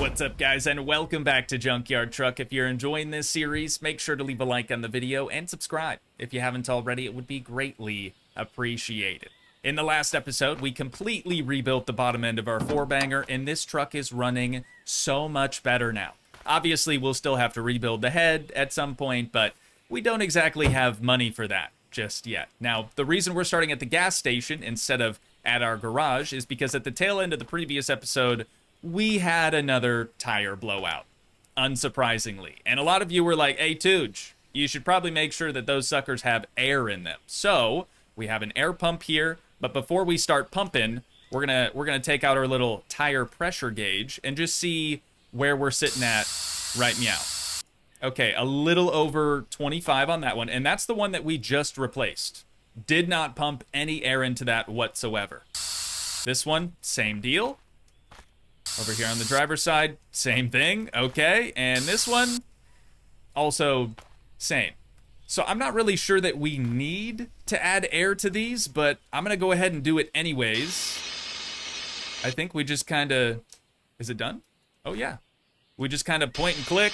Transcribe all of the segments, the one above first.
What's up, guys, and welcome back to Junkyard Truck. If you're enjoying this series, make sure to leave a like on the video and subscribe. If you haven't already, it would be greatly appreciated. In the last episode, we completely rebuilt the bottom end of our 4-banger, and this truck is running so much better now. Obviously, we'll still have to rebuild the head at some point, but we don't exactly have money for that just yet. Now, the reason we're starting at the gas station instead of at our garage is because at the tail end of the previous episode, we had another tire blowout, unsurprisingly. And a lot of you were like, hey, Toogii, you should probably make sure that those suckers have air in them. So we have an air pump here, but before we start pumping, we're gonna take out our little tire pressure gauge and just see where we're sitting at right meow. Okay, a little over 25 on that one, and that's the one that we just replaced. Did not pump any air into that whatsoever. This one, same deal. Over here on the driver's side, same thing. Okay, and this one, also same. So I'm not really sure that we need to add air to these, but I'm gonna go ahead and do it anyways. I think we just kind of, is it done? Oh yeah. We just kind of point and click,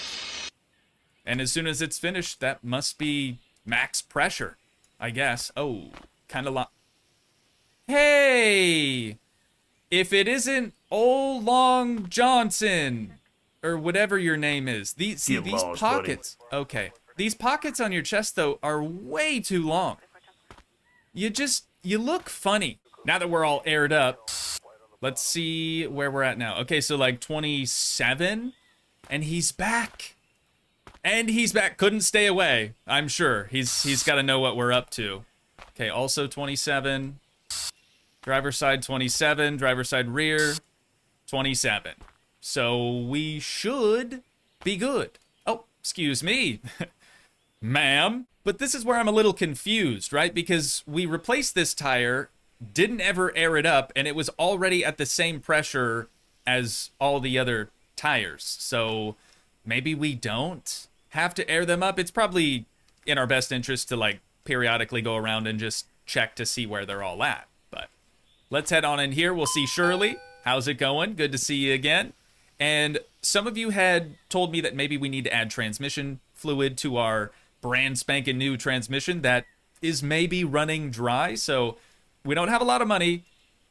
and as soon as it's finished, that must be max pressure, I guess. Oh, kind of Hey! If it isn't Old Long Johnson, or whatever your name is, these pockets, buddy. Okay, these pockets on your chest, though, are way too long. You look funny. Now that we're all aired up, let's see where we're at now. Okay, so like 27, and he's back. And he's back. Couldn't stay away, I'm sure. He's got to know what we're up to. Okay, also 27. Driver's side 27, driver's side rear 27. So we should be good. Oh, excuse me, ma'am. But this is where I'm a little confused, right? Because we replaced this tire, didn't ever air it up, and it was already at the same pressure as all the other tires. So maybe we don't have to air them up. It's probably in our best interest to like periodically go around and just check to see where they're all at. Let's head on in here. We'll see Shirley. How's it going? Good to see you again. And some of you had told me that maybe we need to add transmission fluid to our brand spanking new transmission that is maybe running dry. So we don't have a lot of money.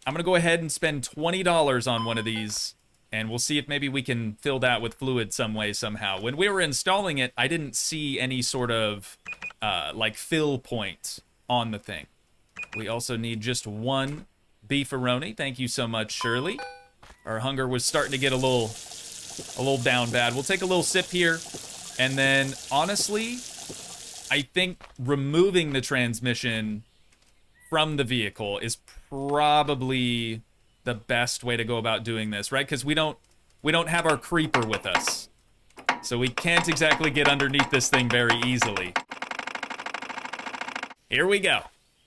I'm going to go ahead and spend $20 on one of these, and we'll see if maybe we can fill that with fluid some way, somehow. When we were installing it, I didn't see any sort of like fill point on the thing. We also need just one beefaroni. Thank you so much, Shirley. Our hunger was starting to get a little down bad. We'll take a little sip here, and then honestly, I think removing the transmission from the vehicle is probably the best way to go about doing this, right? Because we don't have our creeper with us, so we can't exactly get underneath this thing very easily. Here we go.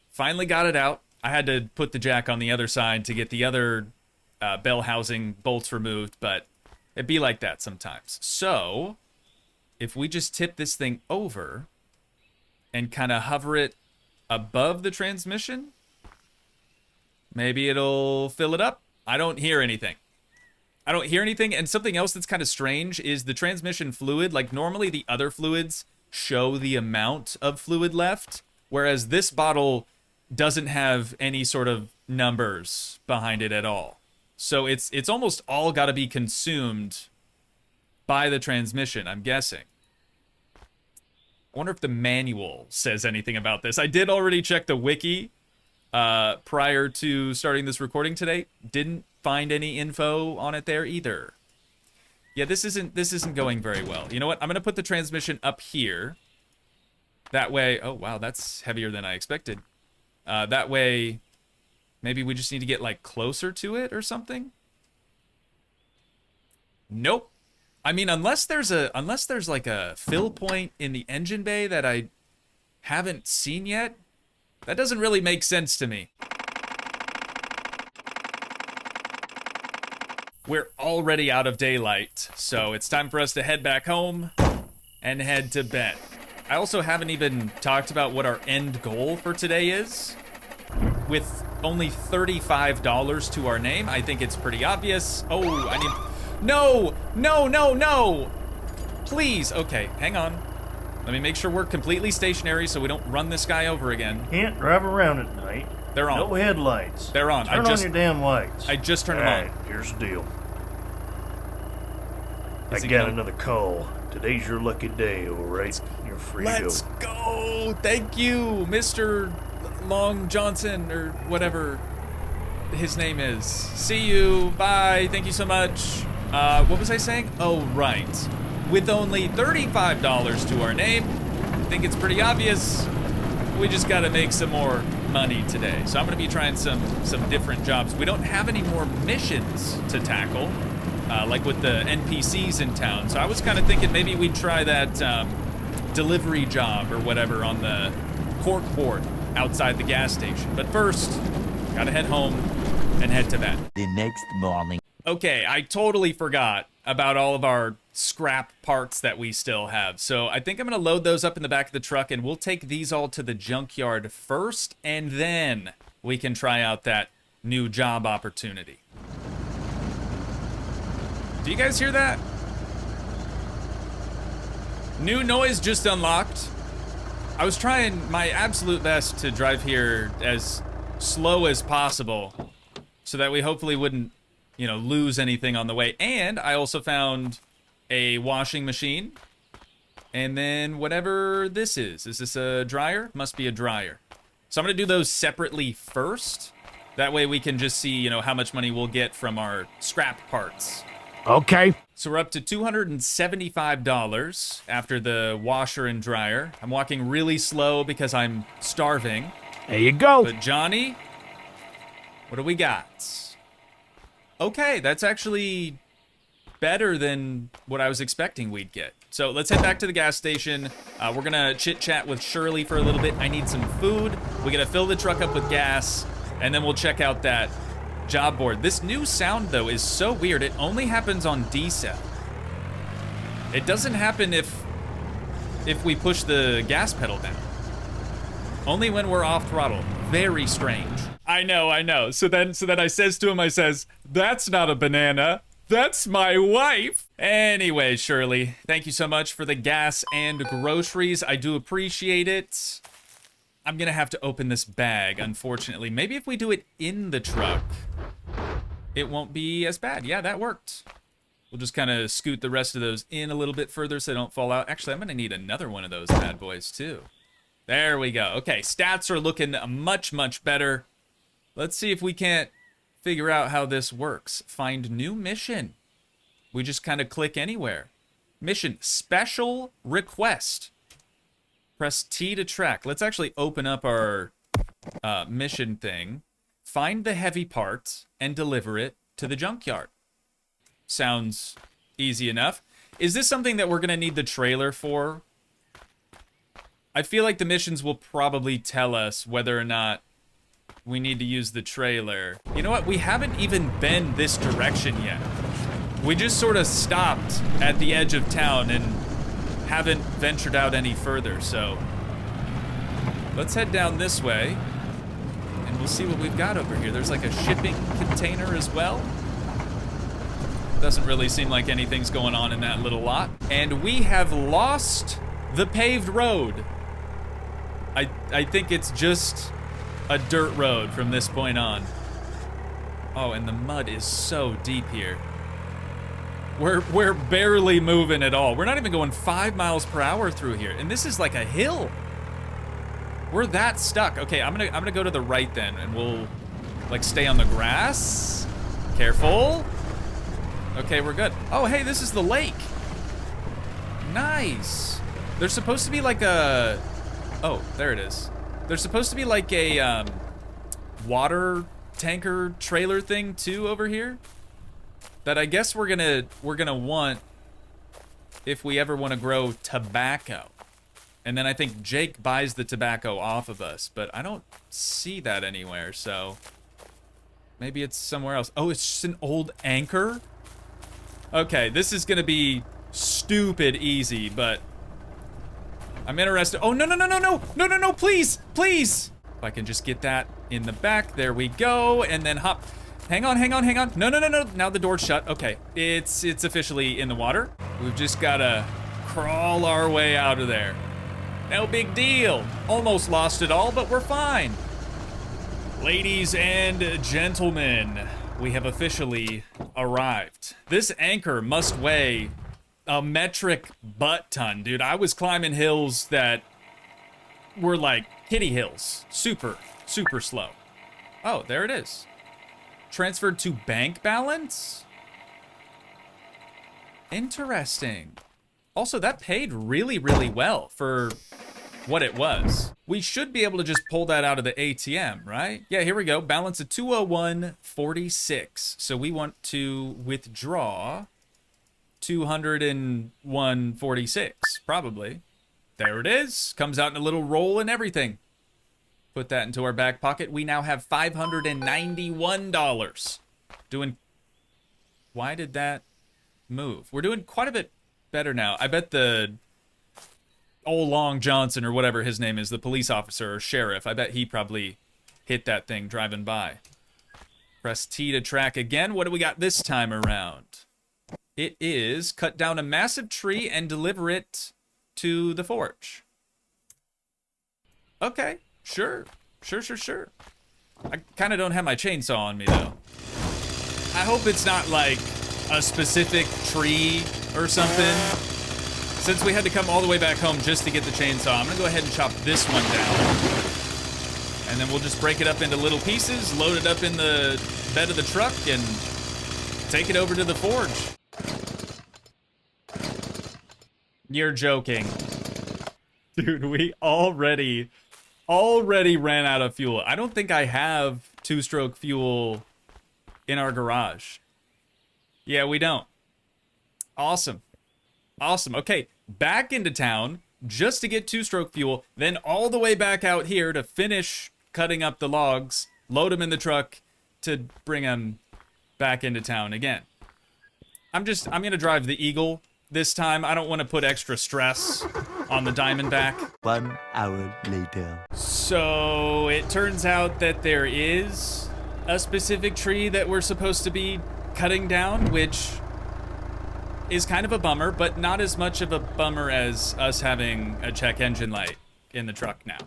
Finally got it out. I had to put the jack on the other side to get the other bell housing bolts removed, but it'd be like that sometimes. So, if we just tip this thing over and kind of hover it above the transmission, maybe it'll fill it up. I don't hear anything. And something else that's kind of strange is the transmission fluid. Like, normally the other fluids show the amount of fluid left, whereas this bottle doesn't have any sort of numbers behind it at all. So it's almost all got to be consumed by the transmission, I'm guessing. I wonder if the manual says anything about this. I did already check the wiki prior to starting this recording today. Didn't find any info on it there either. Yeah, this isn't going very well. You know what? I'm going to put the transmission up here. That way, oh wow, that's heavier than I expected. That way, maybe we just need to get like closer to it or something. Nope. I mean, unless there's like a fill point in the engine bay that I haven't seen yet, that doesn't really make sense to me. We're already out of daylight, so it's time for us to head back home and head to bed. I also haven't even talked about what our end goal for today is. With only $35 to our name, I think it's pretty obvious. Oh, No, no, no, no. Please. Okay, hang on. Let me make sure we're completely stationary so we don't run this guy over again. Can't drive around at night. They're on. No headlights. They're on. Turn on your damn lights. I just turned them All on. right, here's the deal. Is I he got gonna- another call. Today's your lucky day, all right? You're free Let's to go. Thank you, Mr. Long Johnson, or whatever his name is. See you. Bye. Thank you so much. What was I saying? Oh, right. With only $35 to our name, I think it's pretty obvious we just gotta make some more money today. So I'm gonna be trying some different jobs. We don't have any more missions to tackle, like with the NPCs in town. So I was kind of thinking maybe we'd try that delivery job or whatever on the cork board outside the gas station. But first, gotta head home and head to bed. The next morning. Okay, I totally forgot about all of our scrap parts that we still have. So I think I'm gonna load those up in the back of the truck and we'll take these all to the junkyard first, and then we can try out that new job opportunity. Do you guys hear that? New noise just unlocked. I was trying my absolute best to drive here as slow as possible so that we hopefully wouldn't, you know, lose anything on the way. And I also found a washing machine. And then whatever this is. Is this a dryer? Must be a dryer. So I'm gonna do those separately first. That way we can just see, you know, how much money we'll get from our scrap parts. Okay. So we're up to $275 after the washer and dryer. I'm walking really slow because I'm starving. There you go. But Johnny, what do we got? Okay, that's actually better than what I was expecting we'd get. So let's head back to the gas station. We're gonna chit chat with Shirley for a little bit. I need some food. We gotta fill the truck up with gas, and then we'll check out that job board. This new sound though is so weird. It only happens on decel. It doesn't happen if we push the gas pedal down. Only when we're off throttle. Very strange. I know. So then I says to him, I says, "That's not a banana. That's my wife." Anyway, Shirley, thank you so much for the gas and groceries. I do appreciate it. I'm gonna have to open this bag, unfortunately. Maybe if we do it in the truck, it won't be as bad. Yeah, that worked. We'll just kind of scoot the rest of those in a little bit further so they don't fall out. Actually, I'm gonna need another one of those bad boys too. There we go. Okay, stats are looking much, much better. Let's see if we can't figure out how this works. Find new mission. We just kind of click anywhere. Mission, special request. Press T to track. Let's actually open up our mission thing. Find the heavy part and deliver it to the junkyard. Sounds easy enough. Is this something that we're gonna need the trailer for? I feel like the missions will probably tell us whether or not we need to use the trailer. You know what? We haven't even been this direction yet. We just sort of stopped at the edge of town and haven't ventured out any further, so let's head down this way and we'll see what we've got over here. There's like a shipping container as well. Doesn't really seem like anything's going on in that little lot. And we have lost the paved road. I think it's just a dirt road from this point on. Oh, and the mud is so deep here. We're barely moving at all. We're not even going 5 miles per hour through here, and this is like a hill. We're that stuck. Okay, I'm gonna go to the right then, and we'll like stay on the grass. Careful. Okay, we're good. Oh, hey, this is the lake. Nice. There's supposed to be like a. Oh, there it is. There's supposed to be like a water tanker trailer thing too over here that I guess we're gonna want if we ever want to grow tobacco. And then I think Jake buys the tobacco off of us, but I don't see that anywhere, so maybe it's somewhere else. Oh, it's just an old anchor? Okay, this is gonna be stupid easy, but I'm interested. Oh, no, please. If I can just get that in the back, there we go, and then hop. Hang on. No. Now the door's shut. Okay, it's officially in the water. We've just gotta crawl our way out of there. No big deal. Almost lost it all, but we're fine. Ladies and gentlemen, we have officially arrived. This anchor must weigh a metric butt ton, dude. I was climbing hills that were like kitty hills. Super slow. Oh, there it is. Transferred to bank balance? Interesting. Also, that paid really well for what it was. We should be able to just pull that out of the ATM, right? Yeah, here we go. Balance of 201.46. So we want to withdraw 201.46, probably. There it is. Comes out in a little roll and everything. Put that into our back pocket. We now have $591. Why did that move? We're doing quite a bit better now. I bet the old Long Johnson or whatever his name is, the police officer or sheriff, I bet he probably hit that thing driving by. Press T to track again. What do we got this time around? It is cut down a massive tree and deliver it to the forge. Okay, sure. I kind of don't have my chainsaw on me, though. I hope it's not like a specific tree or something. Since we had to come all the way back home just to get the chainsaw, I'm gonna go ahead and chop this one down. And then we'll just break it up into little pieces, load it up in the bed of the truck, and take it over to the forge. You're joking. Dude, we already ran out of fuel. I don't think I have two-stroke fuel in our garage. Yeah, we don't. Awesome. Okay, back into town just to get two-stroke fuel, then all the way back out here to finish cutting up the logs, load them in the truck to bring them back into town again. I'm gonna drive the Eagle this time. I don't want to put extra stress on the Diamondback. 1 hour later. So it turns out that there is a specific tree that we're supposed to be cutting down, which is kind of a bummer, but not as much of a bummer as us having a check engine light in the truck now.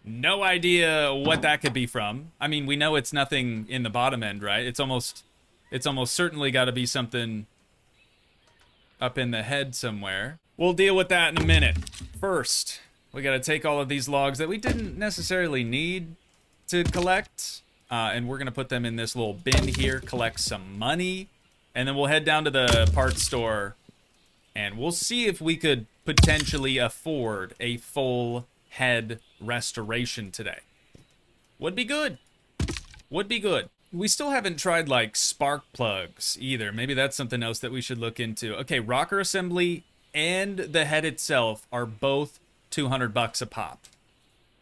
No idea what that could be from. I mean, we know it's nothing in the bottom end, right? It's almost certainly got to be something up in the head somewhere. We'll deal with that in a minute. First, we got to take all of these logs that we didn't necessarily need to collect, and we're going to put them in this little bin here, collect some money, and then we'll head down to the parts store, and we'll see if we could potentially afford a full head restoration today. Would be good. We still haven't tried, like, spark plugs either. Maybe that's something else that we should look into. Okay, rocker assembly and the head itself are both $200 a pop,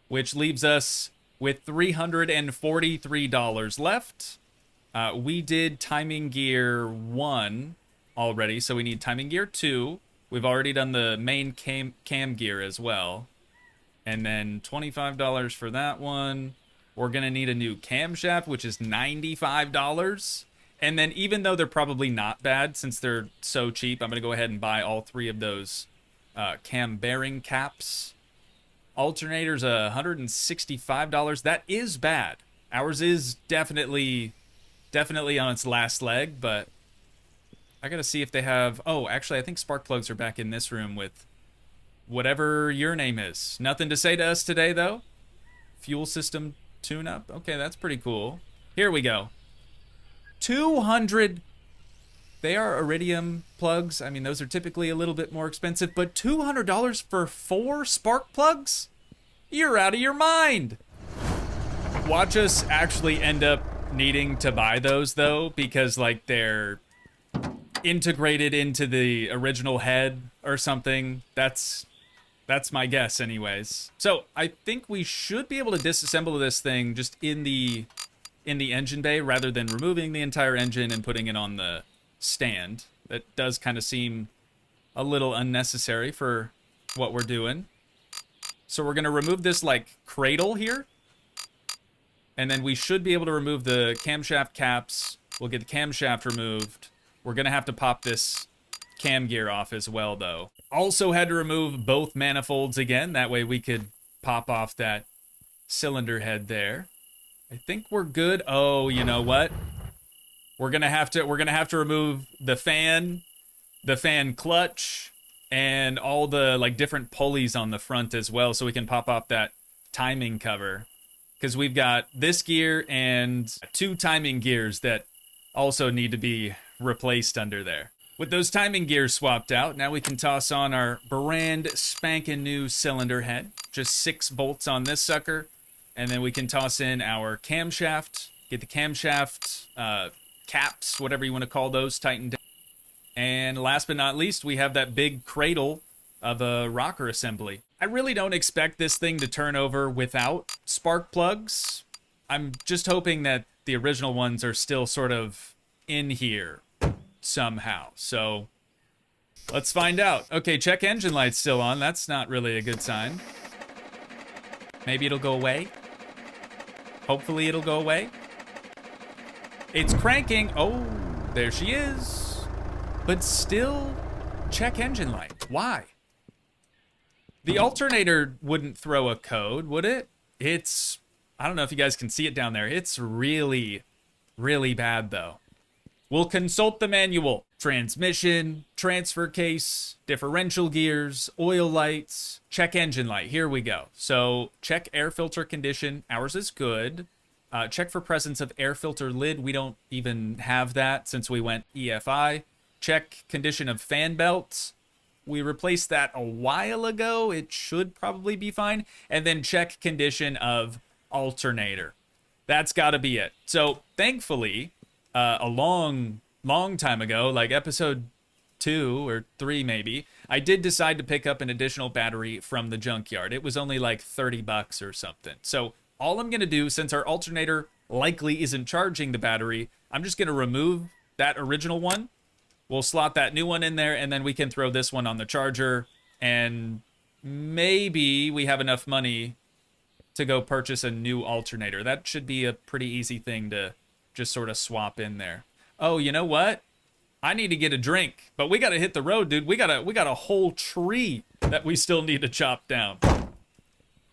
which leaves us with $343 left. We did timing gear 1 already, so we need timing gear 2. We've already done the main cam gear as well. And then $25 for that one. We're going to need a new camshaft, which is $95. And then even though they're probably not bad, since they're so cheap, I'm going to go ahead and buy all 3 of those cam bearing caps. Alternator's $165. That is bad. Ours is definitely on its last leg, but I got to see if they have... Oh, actually, I think spark plugs are back in this room with whatever your name is. Nothing to say to us today, though. Fuel system tune-up. Okay, that's pretty cool. Here we go. 200... They are iridium plugs. I mean, those are typically a little bit more expensive, but $200 for 4 spark plugs? You're out of your mind. Watch us actually end up needing to buy those, though, because, like, they're integrated into the original head or something. That's my guess, anyways. So I think we should be able to disassemble this thing just in the engine bay rather than removing the entire engine and putting it on the stand. That does kind of seem a little unnecessary for what we're doing. So we're gonna remove this, like, cradle here. And then we should be able to remove the camshaft caps. We'll get the camshaft removed. We're going to have to pop this cam gear off as well, though. Also had to remove both manifolds again. That way we could pop off that cylinder head there. I think we're good. Oh, you know what? We're going to have to remove the fan clutch, and all the like different pulleys on the front as well, so we can pop off that timing cover. Because we've got this gear and 2 timing gears that also need to be replaced under there. With those timing gears swapped out, now we can toss on our brand spanking new cylinder head. Just 6 bolts on this sucker. And then we can toss in our camshaft, get the camshaft caps, whatever you want to call those, tightened down. And last but not least, we have that big cradle of a rocker assembly. I really don't expect this thing to turn over without spark plugs. I'm just hoping that the original ones are still sort of in here somehow. So let's find out. Okay, check engine light's still on. That's not really a good sign. Maybe it'll go away. Hopefully it'll go away. It's cranking. Oh, there she is. But still, check engine light. Why? The alternator wouldn't throw a code, would it? It's, I don't know if you guys can see it down there. It's really, really bad, though. We'll consult the manual. Transmission, transfer case, differential gears, oil lights, check engine light. Here we go. So, check air filter condition. Ours is good. Check for presence of air filter lid. We don't even have that since we went EFI. Check condition of fan belts. We replaced that a while ago. It should probably be fine. And then check condition of alternator. That's got to be it. So thankfully, a long time ago, like episode 2 or 3 maybe, I did decide to pick up an additional battery from the junkyard. It was only like $30 or something. So all I'm going to do, since our alternator likely isn't charging the battery, I'm just going to remove that original one. We'll slot that new one in there, and then we can throw this one on the charger, and maybe we have enough money to go purchase a new alternator. That should be a pretty easy thing to just sort of swap in there. Oh, you know what? I need to get a drink, but we got to hit the road, dude. We got a whole tree that we still need to chop down.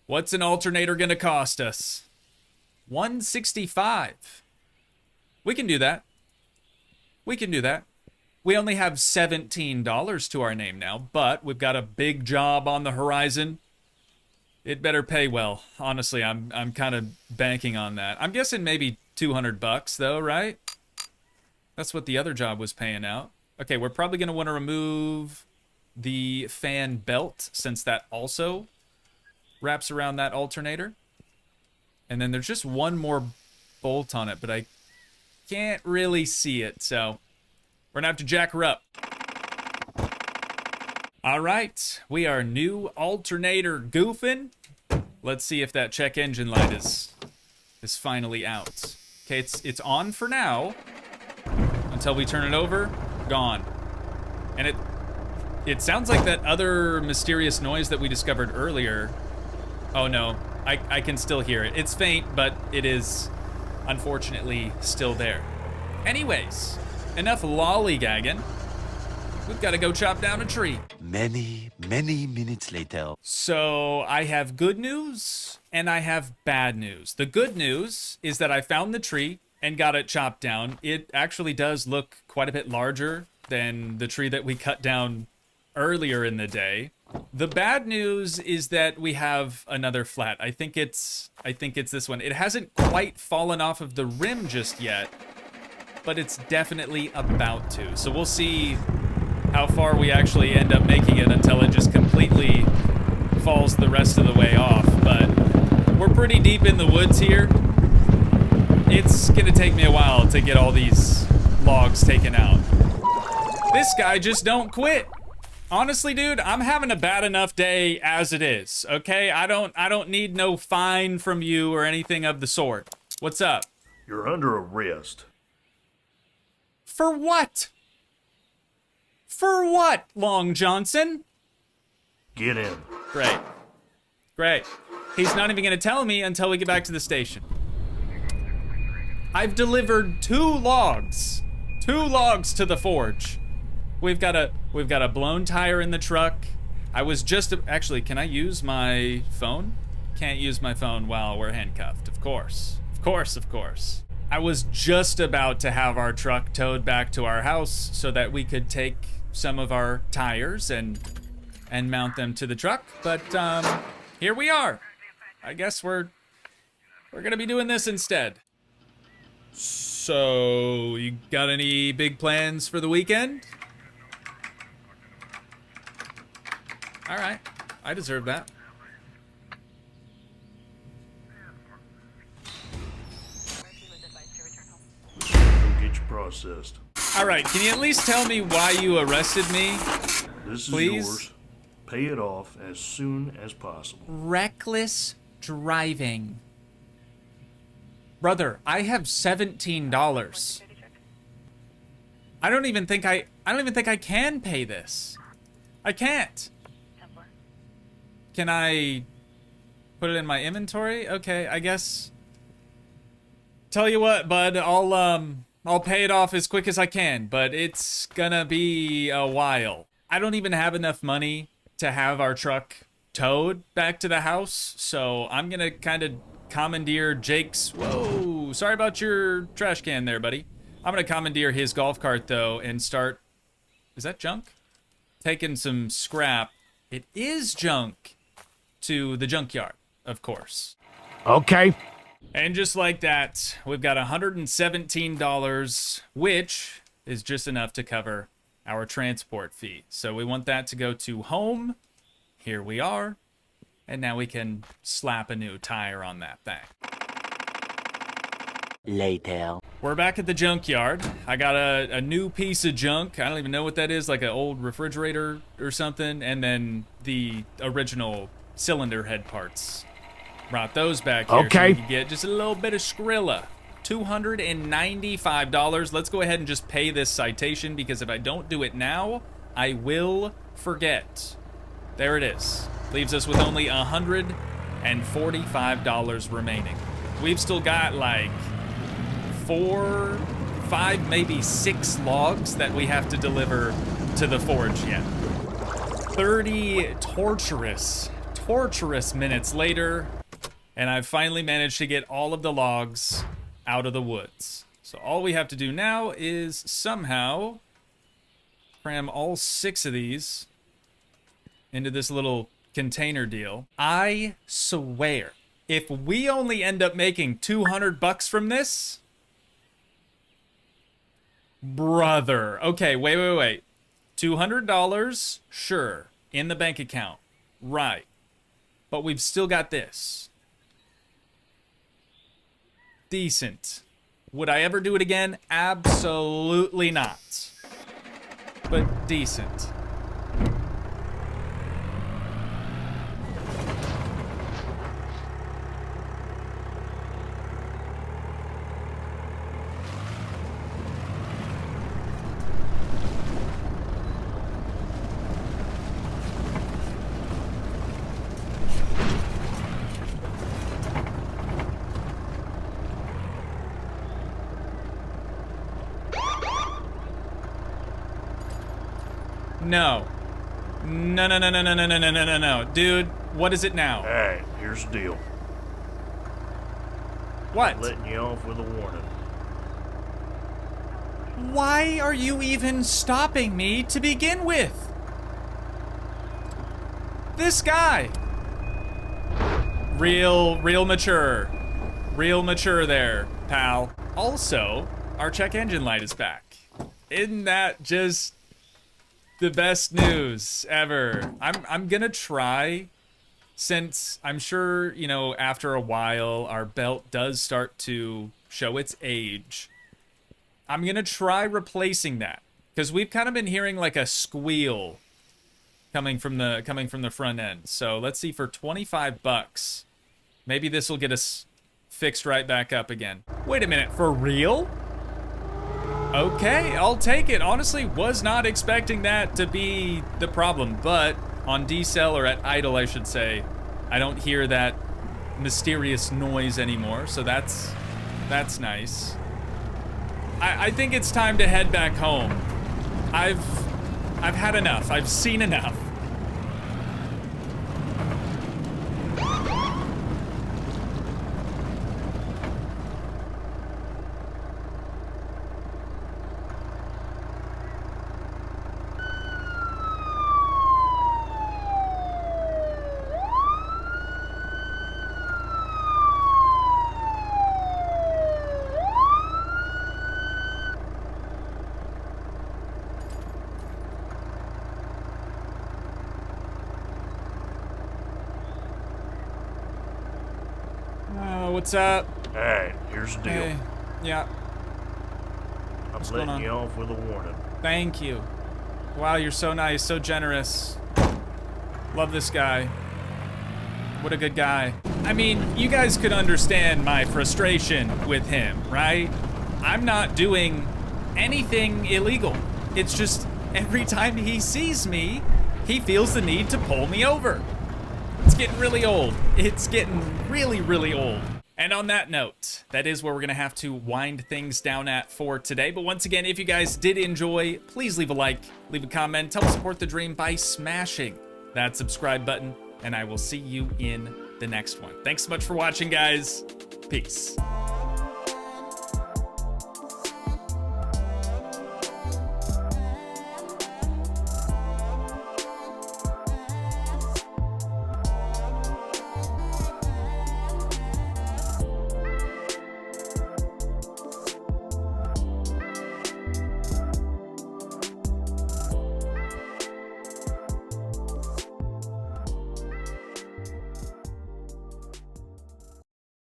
What's an alternator going to cost us? $165. We can do that. We can do that. We only have $17 to our name now, but we've got a big job on the horizon. It better pay well. Honestly, I'm kind of banking on that. I'm guessing maybe $200 though, right? That's what the other job was paying out. Okay, we're probably going to want to remove the fan belt since that also wraps around that alternator. And then there's just one more bolt on it, but I can't really see it, so we're gonna have to jack her up. All right, we are new alternator goofing. Let's see if that check engine light is finally out. Okay, it's on for now. Until we turn it over, gone. And it sounds like that other mysterious noise that we discovered earlier. Oh no, I can still hear it. It's faint, but it is unfortunately still there. Anyways, enough lollygagging. We've got to go chop down a tree. Many minutes later. So I have good news and I have bad news. The good news is that I found the tree and got it chopped down. It actually does look quite a bit larger than the tree that we cut down earlier in the day. The bad news is that we have another flat. I think it's this one. It hasn't quite fallen off of the rim just yet, but it's definitely about to. So we'll see how far we actually end up making it until it just completely falls the rest of the way off. But we're pretty deep in the woods here. It's gonna take me a while to get all these logs taken out. This guy just don't quit. Honestly, dude, I'm having a bad enough day as it is, okay? I don't need no fine from you or anything of the sort. What's up? You're under arrest. For what? For what, Long Johnson? Get in. Great. Great. He's not even gonna tell me until we get back to the station. I've delivered 2 logs. 2 logs to the forge. We've got a blown tire in the truck. I was just, actually, can I use my phone? Can't use my phone while we're handcuffed, of course. Of course, of course. I was just about to have our truck towed back to our house so that we could take some of our tires and mount them to the truck, but here we are. I guess we're gonna be doing this instead. So, you got any big plans for the weekend? All right, I deserve that. Go get you processed. All right, can you at least tell me why you arrested me? This is Please? yours. Pay it off as soon as possible. Reckless driving. Brother, I have $17. I don't even think I can pay this. I can't. Can I put it in my inventory? Okay, I guess. Tell you what, bud, I'll pay it off as quick as I can, but it's gonna be a while. I don't even have enough money to have our truck towed back to the house, so I'm gonna kind of commandeer Jake's. Whoa, sorry about your trash can there, buddy. I'm gonna commandeer his golf cart though and start. Is that junk? Taking some scrap. It is junk to the junkyard, of course. Okay. And just like that, we've got $117, which is just enough to cover our transport fee. So we want that to go to home. Here we are. And now we can slap a new tire on that thing. Later. We're back at the junkyard. I got a new piece of junk. I don't even know what that is, like an old refrigerator or something. And then the original cylinder head parts. Brought those back here so we could get just a little bit of Skrilla. $295. Let's go ahead and just pay this citation, because if I don't do it now, I will forget. There it is. Leaves us with only $145 remaining. We've still got like 4, 5, maybe 6 logs that we have to deliver to the forge yet. 30 torturous minutes later, and I've finally managed to get all of the logs out of the woods. So all we have to do now is somehow cram all 6 of these into this little container deal. I swear, if we only end up making $200 from this, brother. Okay, wait. $200, sure, in the bank account, right. But we've still got this. Decent. Would I ever do it again? Absolutely not. But decent. No. No. Dude, what is it now? Alright, here's the deal. What? Letting you off with a warning. Why are you even stopping me to begin with? This guy. Real mature. Real mature there, pal. Also, our check engine light is back. Isn't that just the best news ever? I'm gonna try, since I'm sure, you know, after a while our belt does start to show its age. I'm gonna try replacing that, because we've kind of been hearing like a squeal coming from the front end. So let's see, for $25, maybe this will get us fixed right back up again. Wait a minute, for real? Okay, I'll take it. Honestly, was not expecting that to be the problem, but on decel, or at idle I should say, I don't hear that mysterious noise anymore, so that's nice. I think it's time to head back home. I've had enough. I've seen enough. What's up? Alright, here's the deal. Hey. Yeah. I'm going on? letting you off with a warning. Thank you. Wow, you're so nice, so generous. Love this guy. What a good guy. I mean, you guys could understand my frustration with him, right? I'm not doing anything illegal. It's just every time he sees me, he feels the need to pull me over. It's getting really old. It's getting really, really old. And on that note, that is where we're gonna have to wind things down at for today. But once again, if you guys did enjoy, please leave a like, leave a comment, help support the dream by smashing that subscribe button, and I will see you in the next one. Thanks so much for watching, guys. Peace.